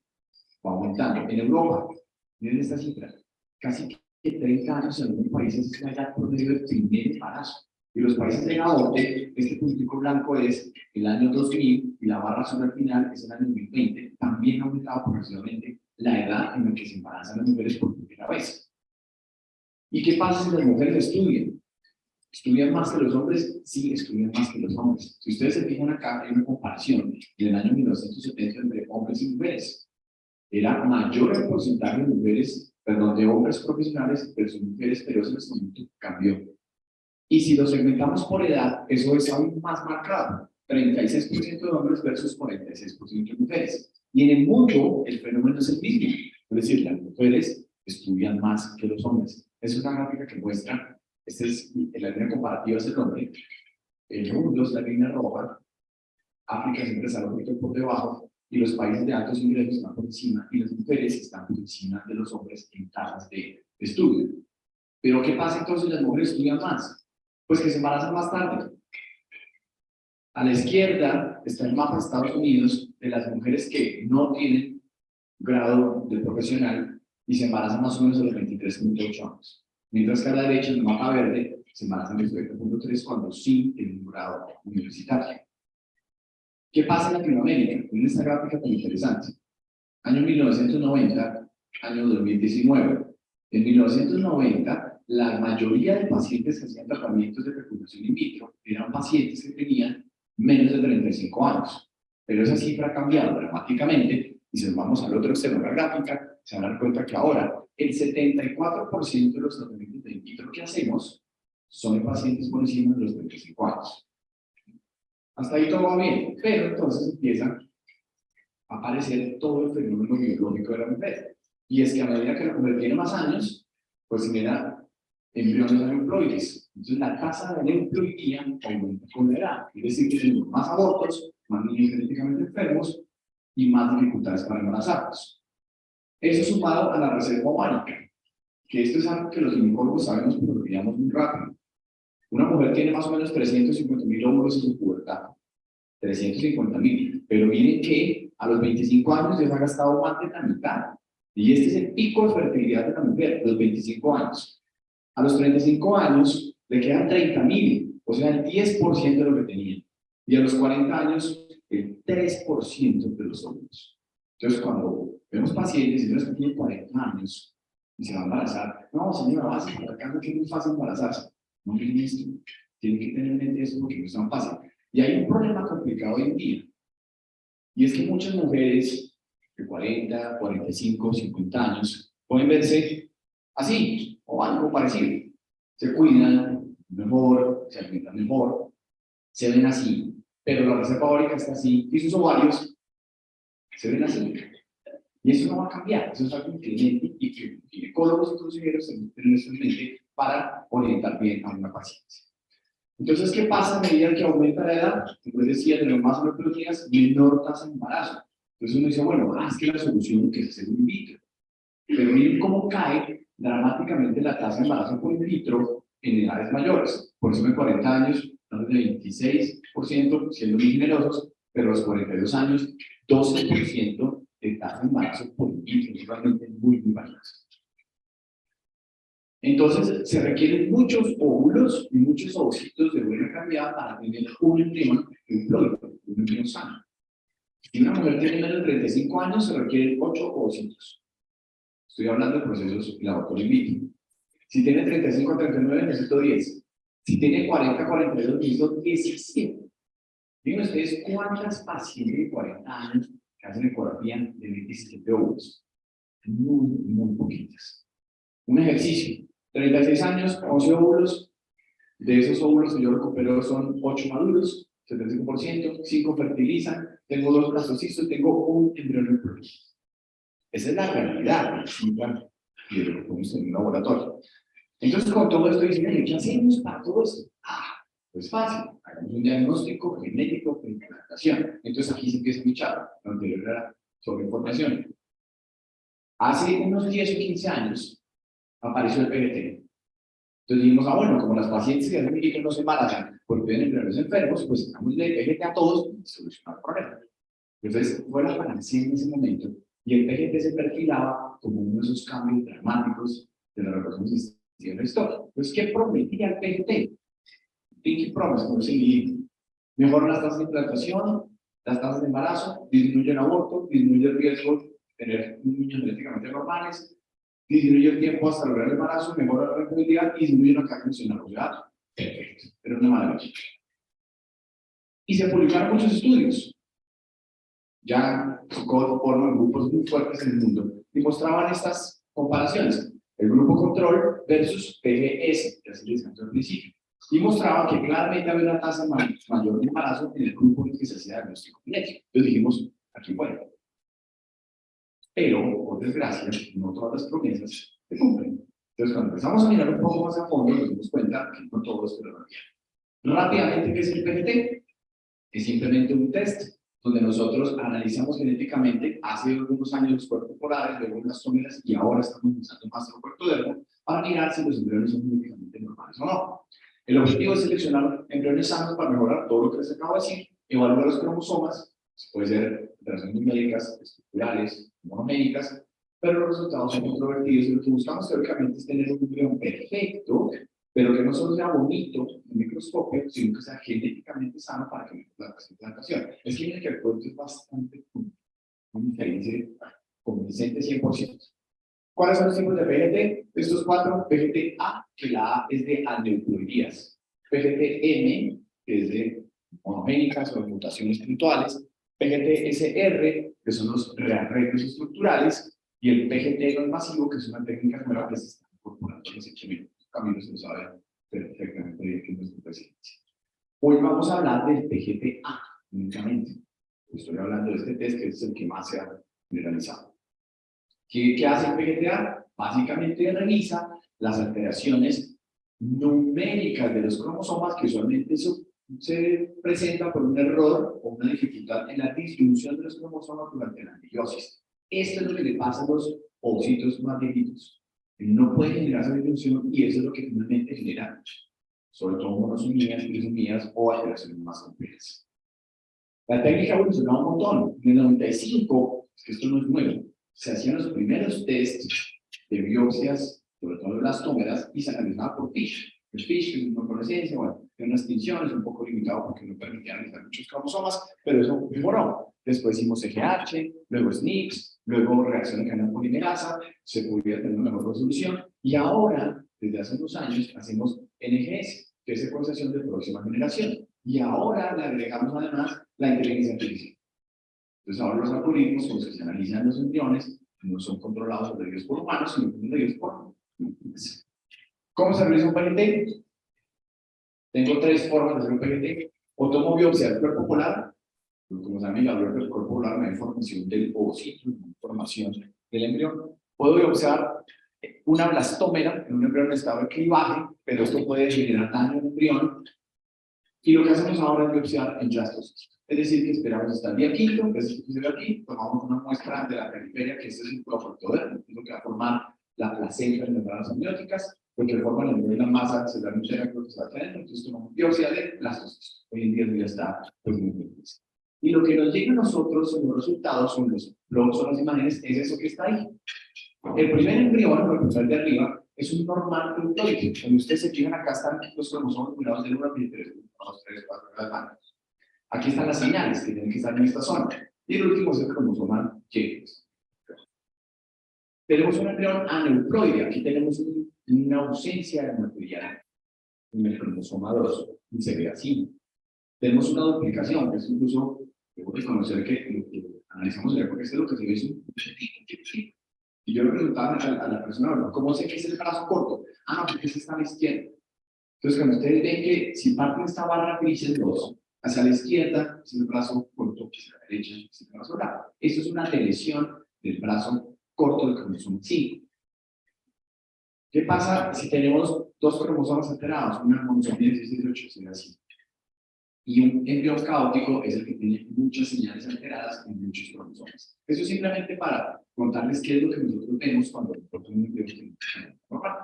Speaker 1: va aumentando. En Europa, miren esta cifra, casi que 30 años en algunos países es la edad promedio del primer embarazo. Y los países de la OCDE, este puntico blanco es el año 2000 y la barra azul al final es el año 2020. También ha aumentado progresivamente la edad en la que se embarazan las mujeres por primera vez. ¿Y qué pasa si las mujeres estudian? ¿Estudian más que los hombres? Sí, estudian más que los hombres. Si ustedes se fijan acá, hay una comparación del año 1970 entre hombres y mujeres. Era mayor el porcentaje de mujeres, perdón, de hombres profesionales versus mujeres, pero eso en este momento cambió. Y si lo segmentamos por edad, eso es aún más marcado. 36% de hombres versus 46% de mujeres. Y en el mundo, el fenómeno es el mismo. Es decir, las mujeres estudian más que los hombres. Es una gráfica que muestra, la línea comparativa es el hombre, el mundo es la línea roja, África siempre está un poquito por debajo, y los países de altos ingresos están por encima, y las mujeres están por encima de los hombres en tasas de estudio. ¿Pero qué pasa entonces si las mujeres estudian más? Pues que se embarazan más tarde. A la izquierda está el mapa de Estados Unidos de las mujeres que no tienen grado de profesional y se embarazan más o menos a los 23.8 años. Mientras que a la derecha, en el mapa verde, se embarazan a los 20.3 cuando sí tienen un grado universitario. ¿Qué pasa en Latinoamérica? En esta gráfica tan interesante. Año 1990, año 2019. En 1990, la mayoría de pacientes que hacían tratamientos de fecundación in vitro eran pacientes que tenían menos de 35 años. Pero esa cifra ha cambiado dramáticamente y si nos vamos al otro extremo de la gráfica, se van a dar cuenta que ahora el 74% de los tratamientos de in vitro que hacemos son en pacientes por encima de los 35 años. Hasta ahí todo va bien, pero entonces empieza a aparecer todo el fenómeno biológico de la mujer. Y es que a medida que la mujer tiene más años, pues genera embriones aneuploides. Entonces la tasa de aneuploidía aumenta con la edad. Es decir, que tenemos más abortos, más niños genéticamente enfermos y más dificultades para embarazarnos. Eso sumado a la reserva ovárica, que esto es algo que los ginecólogos sabemos, pero lo olvidamos muy rápido. Una mujer tiene más o menos 350.000 óvulos en su pubertad. 350.000. Pero miren que a los 25 años ya se ha gastado más de la mitad. Y este es el pico de fertilidad de la mujer, los 25 años. A los 35 años le quedan 30.000, o sea, el 10% de lo que tenían. Y a los 40 años, el 3% de los óvulos. Entonces, cuando vemos pacientes y que tienen 40 años y se van a embarazar, no, señora, básica, acá no es muy fácil embarazarse. No miren esto. Tienen que tener en mente eso porque no es tan fácil. Y hay un problema complicado hoy en día. Y es que muchas mujeres de 40, 45, 50 años pueden verse así o algo parecido. Se cuidan mejor, se alimentan mejor, se ven así, pero la reserva ovárica está así y sus ovarios se ven así. Y eso no va a cambiar, eso es algo increíble y que ginecólogos y consejeros se meten en eso en mente para orientar bien a una paciente. Entonces, ¿qué pasa a medida que aumenta la edad? Como les decía, tenemos más oportunidades, menor tasa de embarazo. Entonces uno dice, bueno, es que la solución que es hacer un in vitro. Pero miren cómo cae dramáticamente la tasa de embarazo por in vitro en edades mayores. Por eso en 40 años, estamos de 26%, siendo muy generosos, pero a los 42 años, 12% de tasa de embarazo por in vitro, es realmente muy, muy valioso. Entonces, se requieren muchos óvulos y muchos ovocitos de buena calidad para tener un embrión diploide, un embrión sano. Si una mujer tiene menos de 35 años, se requieren 8 ovocitos. Estoy hablando de procesos de laboratorio in vitro. Si tiene 35 a 39, necesito 10. Si tiene 40 a 42, necesito 17. Díganme ustedes cuántas pacientes de 40 años que hacen ecografía de 17 óvulos. Muy, muy poquitas. Un ejercicio. 36 años, 11 óvulos. De esos óvulos que yo recupero son 8 maduros, 75%, 5 fertilizan, tengo 2 blastocitos, tengo un embrión reproductivo. Esa es la realidad, y de lo que podemos en un laboratorio. Entonces, con todo esto dicen, ¿qué hacemos para todo esto? Pues fácil, hagamos un diagnóstico genético de implantación. Entonces, aquí se empieza mi charla, lo anterior era sobre información. Hace unos 10 o 15 años apareció el PGT. Entonces dijimos, bueno, como las pacientes que hacen hijos no se embarazan porque tienen embriones enfermos, pues damos de PGT a todos y solucionar el problema. Entonces fue la panacea en ese momento y el PGT se perfilaba como uno de esos cambios dramáticos de la relación existente en la historia. Entonces, ¿qué prometía el PGT? Pinky Promise, como se dice, mejora las tasas de implantación, las tasas de embarazo, disminuye el aborto, disminuye el riesgo de tener niños genéticamente normales, disminuye el tiempo hasta lograr el embarazo, mejora la reproductividad y disminuye la carga emocional. O sea, perfecto, era una maravilla. Y se publicaron muchos estudios. Ya Scott forman grupos muy fuertes en el mundo y mostraban estas comparaciones. El grupo control versus PGS, que así les canto al principio. Y mostraba que claramente había una tasa mayor de embarazo en el grupo en el que se hacía diagnóstico genético. Entonces dijimos, aquí bueno. Pero, por desgracia, no todas las promesas se cumplen. Entonces, cuando empezamos a mirar un poco más a fondo, nos dimos cuenta que no todo esto era realidad. Rápidamente, ¿qué es el PGT? Es simplemente un test donde nosotros analizamos genéticamente hace algunos años los cuerpos polares, luego las tómeras y ahora estamos usando más el cuerpo dermo para mirar si los embriones son genéticamente normales o no. El objetivo es seleccionar embriones sanos para mejorar todo lo que les acabo de decir, evaluar los cromosomas, puede ser operaciones numéricas, estructurales, monoméricas, pero los resultados son controvertidos y lo que buscamos teóricamente es tener un embrión perfecto, pero que no solo sea bonito en microscopio, sino que sea genéticamente sano para que mejore la implantación. Es que el cuento es bastante una diferencia convincente 100%. ¿Cuáles son los tipos de PGT? Estos 4, PGT-A, que la A es de aneuploidías, PGT-M, que es de monogénicas o de mutaciones puntuales, PGT-SR, que son los rearreglos estructurales, y el PGT no masivo, que es una técnica nueva que se está incorporando en ese camino, se lo sabe perfectamente bien que es nuestra presidencia. Hoy vamos a hablar del PGT-A únicamente. Estoy hablando de este test que es el que más se ha generalizado. ¿Qué hace el PGT-A? Básicamente revisa las alteraciones numéricas de los cromosomas que usualmente se presenta por un error o una dificultad en la distribución de los cromosomas durante la meiosis. Esto es lo que le pasa a los ovocitos más viejitos. No puede generar esa distribución y eso es lo que finalmente genera, sobre todo monosomías, trisomías o alteraciones más complejas. La técnica evolucionó un montón. En el 95, es que esto no es nuevo, se hacían los primeros tests de biopsias, sobre todo de las tómeras, y se analizaba por FISH. El FISH es una fluorescencia, bueno, tiene una extinción, es un poco limitado porque no permitía analizar muchos cromosomas, pero eso mejoró. Después hicimos CGH, luego SNPs, luego reacción de cadena polimerasa, se podía tener una mejor resolución, y ahora, desde hace unos años, hacemos NGS, que es secuenciación de próxima generación, y ahora le agregamos además la inteligencia artificial. Entonces ahora los algoritmos con los que se analizan los embriones no son controlados o dirigidos por humanos, sino dirigidos por máquinas. ¿Cómo se realiza un PGT? Tengo 3 formas de hacer un PGT. O tomo biopsia del cuerpo polar, como saben, la biopsia del cuerpo polar me da información del ovocito, información del embrión. Puedo biopsiar una blastómera en un embrión en estado de clivaje, pero esto puede generar daño al embrión. Y lo que hacemos ahora es biopsiar en blastocitos. Es decir, que esperamos hasta el día quinto, que es el que se ve aquí, tomamos una muestra de la periferia, que este es un protodermo, que es lo que va a formar la placenta de membranas amnióticas, lo que forma la masa celular entera que está adentro, entonces tomamos biopsia de blastocitos. Hoy en día ya está pues, muy difícil. Y lo que nos llega a nosotros en los resultados, son los plots, son las imágenes, es eso que está ahí. El primer embrión, lo que de arriba, es un normal ploide. Cuando ustedes se fijan, acá están los cromosomas numerados del 1 al 23, 1, 2, 3, 4, las manos. Aquí están las señales que tienen que estar en esta zona. Y el último es el cromosoma Y. Tenemos un embrión aneuploide. Aquí tenemos una ausencia de material en el cromosoma 2. Y se ve así. Tenemos una duplicación, que es incluso, debo reconocer que lo que analizamos ya, porque este es lo que se ve es un chiquitito. Y yo le preguntaba a la persona, ¿cómo sé que es el brazo corto? Ah, no, porque ese está a la izquierda. Entonces, cuando ustedes ven que si parten esta barra gris en dos, hacia la izquierda es el brazo corto, hacia la derecha es el brazo largo. Esto es una deleción del brazo corto del cromosoma 5. ¿Qué pasa si tenemos dos cromosomas alterados? Una cromosoma 16-18, sería así. Y un embrión caótico es el que tiene muchas señales alteradas en muchos cromosomas. Eso es simplemente para contarles qué es lo que nosotros vemos cuando nosotros un embrión tiene normal.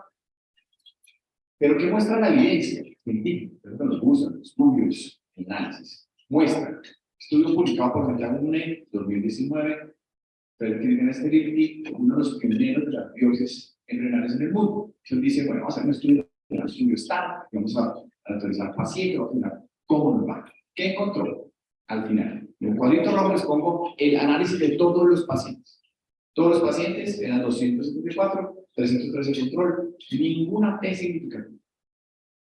Speaker 1: Pero ¿qué muestra la evidencia científica? Que nos gustan, estudios, análisis. Muestra, estudio publicado por Santiago Munet, 2019, Fertility Sterility, uno de los pioneros de las biopsias renales en el mundo. Entonces dice, bueno, vamos a hacer un estudio estándar, vamos a autorizar al paciente, vamos a mirar cómo nos va. ¿Qué encontró? Al final, en el cuadrito rojo les pongo el análisis de todos los pacientes. Todos los pacientes eran 274, 313 control, ninguna P significativa.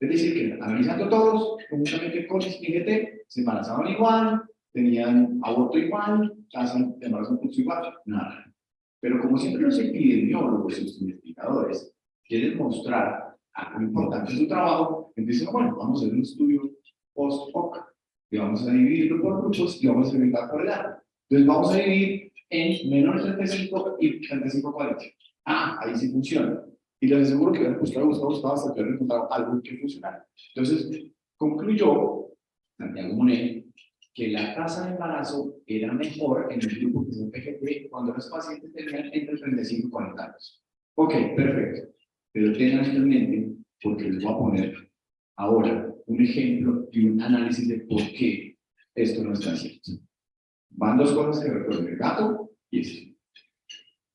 Speaker 1: Es decir, que analizando todos, conjuntamente con IGT, se embarazaban igual, tenían aborto igual, tasa de embarazo igual, nada. Pero como siempre los epidemiólogos y los investigadores quieren mostrar algo importante en su trabajo, entonces dicen, bueno, vamos a hacer un estudio post-hoc, y vamos a dividirlo por grupos y vamos a segmentar por edad. Entonces vamos a dividir en menores de 35 y 35-40. Ah, ahí sí funciona. Y les aseguro que hubieran buscado hasta que hubieran encontrado algo que funcionara. Entonces, concluyó Santiago Monet que la tasa de embarazo era mejor en el grupo que es el PGT cuando los pacientes tenían entre 35 y 40 años. Ok, perfecto. Pero tengan esto en mente porque les voy a poner ahora un ejemplo y un análisis de por qué esto no está cierto. Van dos cosas que recuerden, el gato y esto.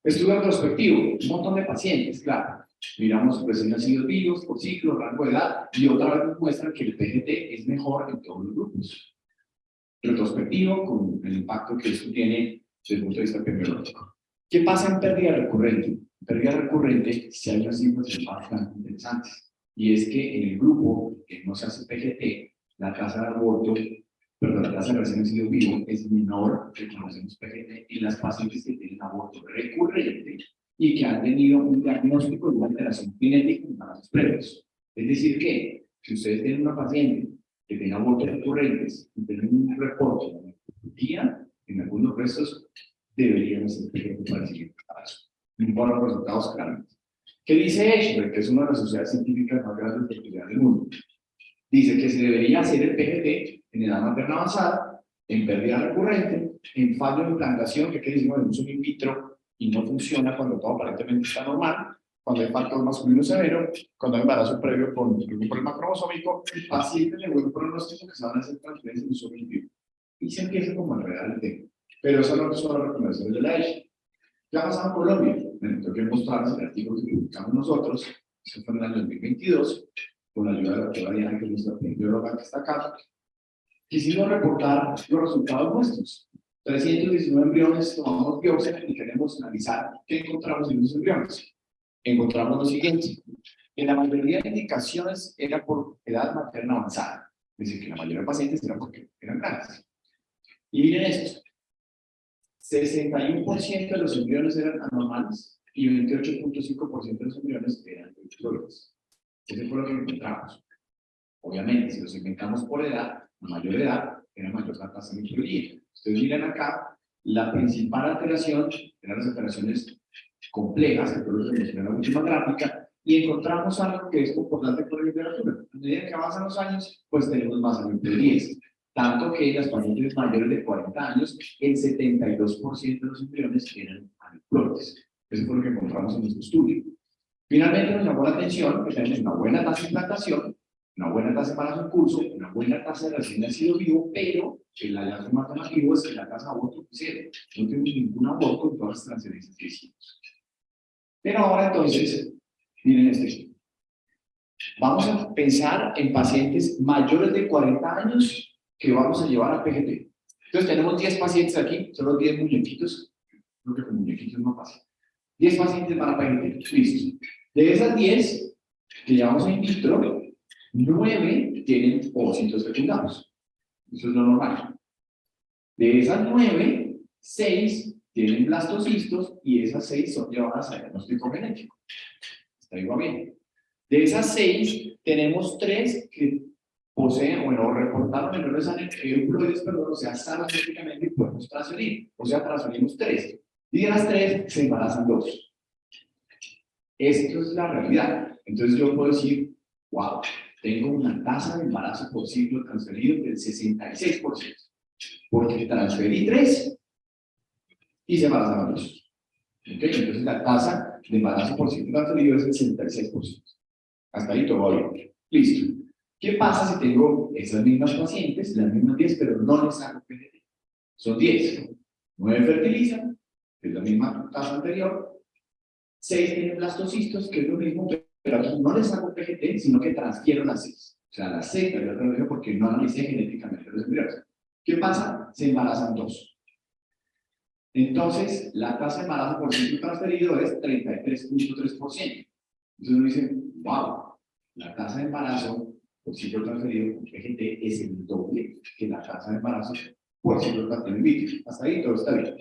Speaker 1: Estudio retrospectivo, un montón de pacientes, claro. Miramos recién nacidos vivos, por ciclo, rango de edad, y otra vez nos muestran que el PGT es mejor en todos los grupos. Retrospectivo, con el impacto que esto tiene desde el punto de vista epidemiológico. ¿Qué pasa en pérdida recurrente? En pérdida recurrente, si hay unas cifras bastante interesantes. Y es que en el grupo que no se hace PGT, la tasa de aborto, perdón, la tasa de recién nacido vivo es menor que cuando hacemos PGT en las pacientes que tienen aborto recurrente y que han tenido un diagnóstico de una alteración genética en embarazos previos. Es decir, que si ustedes tienen una paciente que tiene abortos recurrentes y tienen un reporte de día en algunos restos, deberían ser PGT para el siguiente embarazo. No importa los resultados claramente. ¿Qué dice Eschler, que es una de las sociedades científicas más grandes de fertilidad del mundo? Dice que se debería hacer el PGT en edad materna avanzada, en pérdida recurrente, en fallo de implantación, que quiere decir, bueno, uso in vitro y no funciona cuando todo aparentemente está normal, cuando hay factor masculino severo, cuando hay embarazo previo con algún problema cromosómico, y pacientes de buen pronóstico que se van a hacer transferencias de uso in vitro. Y se empieza como a enredar el tema. Pero eso no son las recomendaciones de la ESH. ¿Qué ha pasado en Colombia? Bueno, tengo que mostrarles el artículo que publicamos nosotros, eso fue en el año 2022, con la ayuda de la doctora Diana, que es nuestra bióloga que está acá. Quisimos reportar los resultados nuestros. 319 embriones, tomamos biopsia y queremos analizar qué encontramos en esos embriones. Encontramos lo siguiente. En la mayoría de indicaciones era por edad materna avanzada. Es decir, que la mayoría de pacientes eran porque eran grandes. Y miren esto. 61% de los embriones eran anormales y 28.5% de los embriones eran diploides. Eso fue lo que encontramos. Obviamente, si los segmentamos por edad, a mayor edad, era mayor la tasa de diploidía. Ustedes miran acá, la principal alteración eran las alteraciones complejas, que fue lo que mencioné en la última gráfica, y encontramos algo que es concordante con la literatura. A medida que avanzan los años, pues tenemos más diploidías. Tanto que en las pacientes mayores de 40 años, el 72% de los embriones eran aneuploides. Eso fue lo que encontramos en nuestro estudio. Finalmente nos llamó la atención que tenemos una buena tasa de implantación, una buena tasa de embarazo en curso, una buena tasa de recién nacido vivo, pero el hallazgo más llamativo es que la tasa de aborto es cero. No tengo ningún aborto en todas las transferencias que hicimos. Pero ahora entonces, miren este. Vamos a pensar en pacientes mayores de 40 años que vamos a llevar a PGT. Entonces tenemos 10 pacientes aquí, solo 10 muñequitos. Creo que con muñequitos no pasa. 10 pacientes van a PGT, listo. De esas 10 que llevamos a in vitro, 9 tienen ovocitos fecundados. Eso es lo normal. De esas 9, 6 tienen blastocistos y esas 6 son llevadas a diagnóstico genético. Está igual bien. De esas 6, tenemos 3 que poseen, bueno, reportaron menores euploides, perdón, o sea, sanos genéticamente y podemos transferir. O sea, transferimos 3. Y de las 3, se embarazan 2. Esto es la realidad. Entonces yo puedo decir, wow, tengo una tasa de embarazo por ciclo transferido del 66%. Porque transferí 3 y se embarazaron 2. ¿Okay? Entonces la tasa de embarazo por ciclo transferido es el 66%. Hasta ahí todo va bien. Listo. ¿Qué pasa si tengo esas mismas pacientes, las mismas 10, pero no les hago PGT? Son 10. 9 fertilizan, que es la misma tasa anterior. 6 tienen blastocistos, que es lo mismo, pero aquí no les hago PGT, sino que transfiero las 6. O sea, las 6 las transfiero porque no analicé genéticamente los embriones. ¿Qué pasa? Se embarazan 2. Entonces, la tasa de embarazo por ciclo transferido es 33.3%. Entonces uno dice, wow, la tasa de embarazo por ciclo transferido con PGT es el doble que la tasa de embarazo por ciclo transferido in vitro. Hasta ahí todo está bien.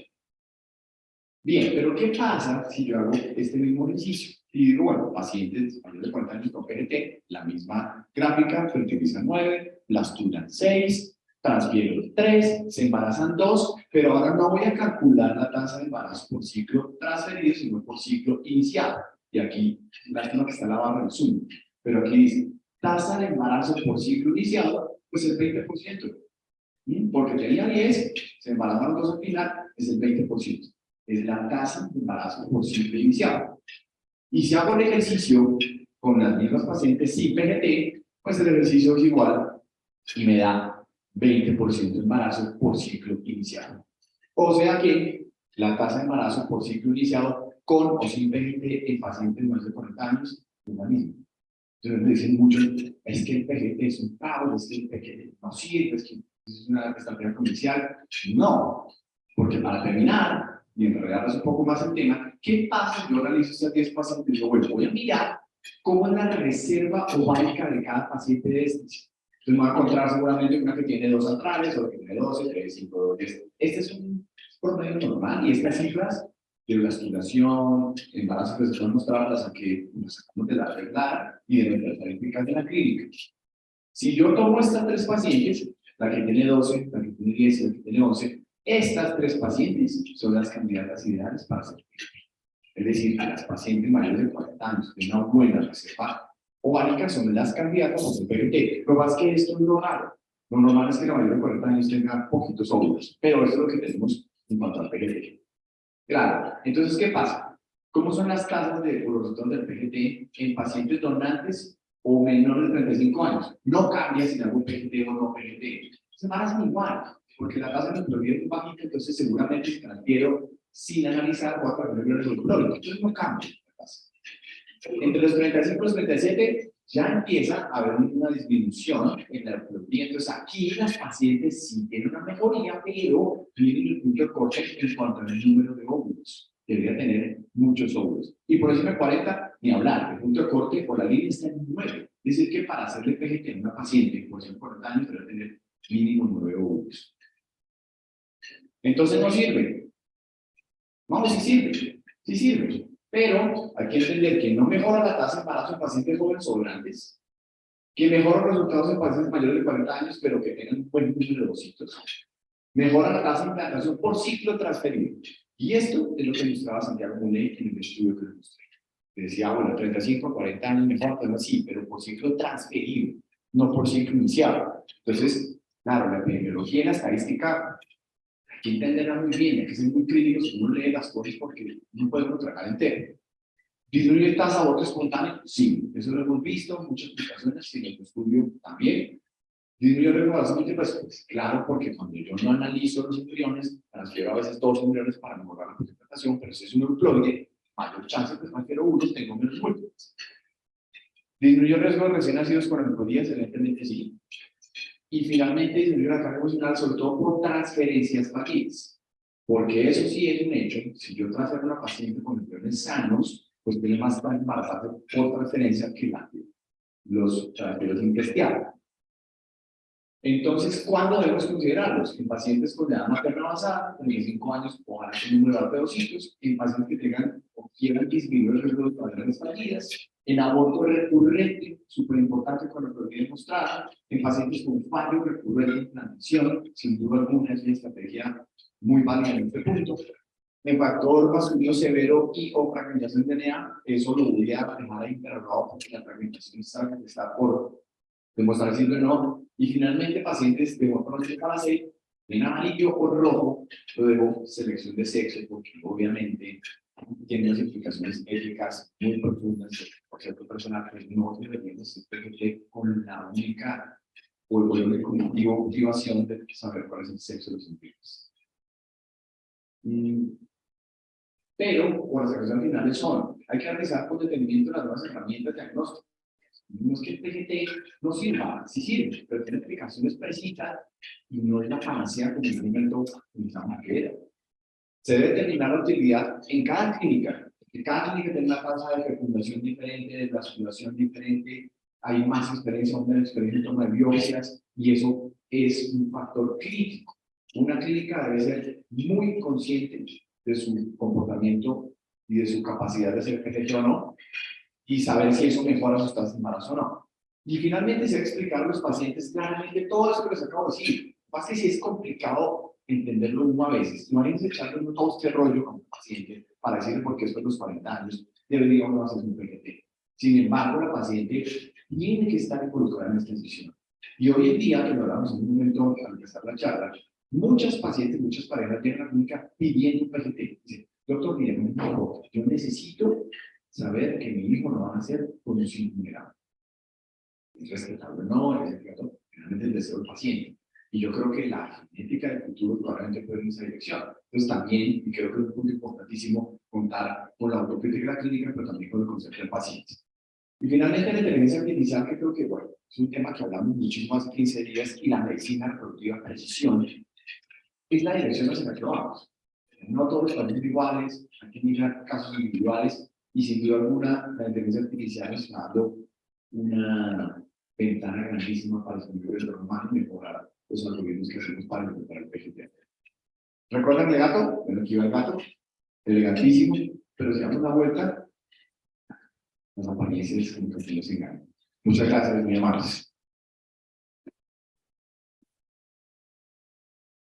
Speaker 1: Bien, pero ¿qué pasa si yo hago este mismo ejercicio? Y digo, bueno, pacientes mayores de 40 años con PGT, la misma gráfica, fertilizan 9, blasturan 6, transfiero 3, se embarazan 2, pero ahora no voy a calcular la tasa de embarazo por ciclo transferido, sino por ciclo iniciado. Y aquí, lástima que está la barra del Zoom, pero aquí dice, tasa de embarazo por ciclo iniciado, pues el 20%. Porque tenía 10, se embarazaron 2 al final, es el 20%. Es la tasa de embarazo por ciclo iniciado. Y si hago el ejercicio con las mismas pacientes sin PGT, pues el ejercicio es igual y me da 20% de embarazo por ciclo iniciado. O sea que la tasa de embarazo por ciclo iniciado con o sin PGT en pacientes mayores de 40 años es la misma. Entonces me dicen mucho, es que el PGT es un fraude, es que el PGT no sirve, es que es una estrategia comercial. No, porque para terminar, y enredarles un poco más el tema, ¿qué pasa si yo realizo estas 10 pacientes? Yo voy a mirar cómo es la reserva ovárica de cada paciente de estos. Entonces me voy a encontrar seguramente una que tiene 2 centrales, o que tiene 12, 3, 5, 2, 10. Este es un promedio normal, y estas cifras de blasulación, embarazo que se pueden mostrar, las que nos sacamos de la regla y de nuestras estadísticas de la clínica. Si yo tomo estas 3 pacientes, la que tiene 12, la que tiene 10 y la que tiene 11, estas 3 pacientes son las candidatas ideales para ser PGT. Es decir, a las pacientes mayores de 40 años de una buena reserva ovárica son las candidatas a ser PGT. Lo más que esto es lo raro. Lo normal es que la mayoría de 40 años tenga poquitos óvulos, pero eso es lo que tenemos en cuanto al PGT. Claro, entonces, ¿qué pasa? ¿Cómo son las tasas de ovulación del PGT en pacientes donantes o menores de 35 años? No cambia si hago PGT o no PGT. Se embarazan igual, porque la tasa de neutralidad es bajita, entonces seguramente si transfiero sin analizar o a través de los entonces no cambia la tasa. Entre los 35 y los 37 ya empieza a haber una disminución en el reproducción. Entonces aquí las pacientes sí tienen una mejoría, pero tienen el punto de corte en cuanto al número de óvulos. Debería tener muchos óvulos. Y por eso en el 40, ni hablar, el punto de corte por la línea está en 9. Es decir, que para hacerle PGT a una paciente por 40 años debe tener mínimo 9 óvulos. Entonces no sirve. No, sí sirve. Sí sirve. Pero hay que entender que no mejora la tasa de embarazo en pacientes jóvenes o grandes, que mejora los resultados en pacientes mayores de 40 años, pero que tengan un buen número de ovocitos. Mejora la tasa de implantación por ciclo transferido. Y esto es lo que mostraba Santiago Muley en el estudio que le mostré. Decía, bueno, 35 a 40 años mejor, pero sí, pero por ciclo transferido, no por ciclo iniciado. Entonces, claro, la epidemiología y la estadística hay que entenderla muy bien, hay que ser muy críticos si uno lee las cosas porque no podemos tragar entero. ¿Disminuye tasa de aborto espontáneo? Sí, eso lo hemos visto, muchas publicaciones y en el estudio también. ¿Disminuye el riesgo de embarazo múltiple? Pues claro, porque cuando yo no analizo los embriones, transfiero a veces 2 embriones para mejorar la presentación, pero si es un euploide, mayor chance que transfiero uno, tengo menos múltiples. ¿Disminuye el riesgo de recién nacidos con hemorragia? Excelentemente sí. Y finalmente disminuye la carga emocional, sobre todo por transferencias vaginales. Porque eso sí es un hecho, si yo transfiero a una paciente con embriones sanos, pues tiene más para embarazarse por transferencia que los transferos intestinales. Entonces, ¿cuándo debemos considerarlos? En pacientes con edad materna avanzada, 35 años, ojalá con un número alto de ovocitos, en pacientes que tengan o quieran disminuir el riesgo de padecer fallidas, en aborto recurrente, súper importante con la probabilidad demostrada, en pacientes con fallo recurrente de implantación, sin duda alguna es una estrategia muy válida en este punto. En factor masculino severo y o fragmentación de DNA, eso lo voy a dejar ahí interrogado porque la fragmentación está por demostrar si o no. Y finalmente, pacientes de morfología para C, en amarillo o rojo, luego selección de sexo, porque obviamente tiene unas implicaciones éticas muy profundas, por cierto, personal que no debería ser con la única o el único motivación de saber cuál es el sexo de los individuos. Pero, por las acciones finales son, hay que analizar con detenimiento las nuevas herramientas de diagnóstico. No es que el PGT no sirva, sí sirve, pero tiene aplicaciones precisas y no es la panacea como en un momento utilizamos que se debe determinar la utilidad en cada clínica, porque cada clínica tiene una tasa de fecundación diferente, de vasculación diferente, hay más experiencia o menos experiencia en toma de biopsias, y eso es un factor crítico. Una clínica debe ser muy consciente de su comportamiento y de su capacidad de ser PGT o no, y saber si eso mejora su estado de embarazo o no. Y finalmente se va a explicar a los pacientes claramente todo eso que les acabo de decir. Más que si es complicado entenderlo uno a veces. Imagínense echarle todo este rollo como paciente para decirle por qué después de los 40 años debería uno hacer un PGT. Sin embargo, la paciente tiene que estar involucrada en esta decisión. Y hoy en día, que lo hablamos en un momento al empezar la charla, muchas pacientes, muchas parejas llegan a la clínica pidiendo un PGT. Dicen, doctor, mire, yo necesito saber que mi hijo no va a nacer con un síndrome grave. Es respetable, no, es finalmente el deseo del paciente. Y yo creo que la genética del futuro probablemente puede ir en esa dirección. Entonces también, y creo que es un punto importantísimo, contar con la autocrítica de la clínica, pero también con el concepto del paciente. Y finalmente la inteligencia artificial, que creo que, bueno, es un tema que hablamos muchísimo hace 15 días, y la medicina reproductiva precisión, es la dirección hacia la que vamos. No todos los pacientes iguales, hay que mirar casos individuales, y sin duda alguna, la inteligencia artificial está dando una ventana grandísima para los individuos humanos y mejorar los algoritmos que hacemos para mejorar el PGT. ¿Recuerdan el gato? Bueno, aquí va el gato, elegantísimo, pero si damos una vuelta, las apariencias como que nos engañan. Muchas gracias, muy amables.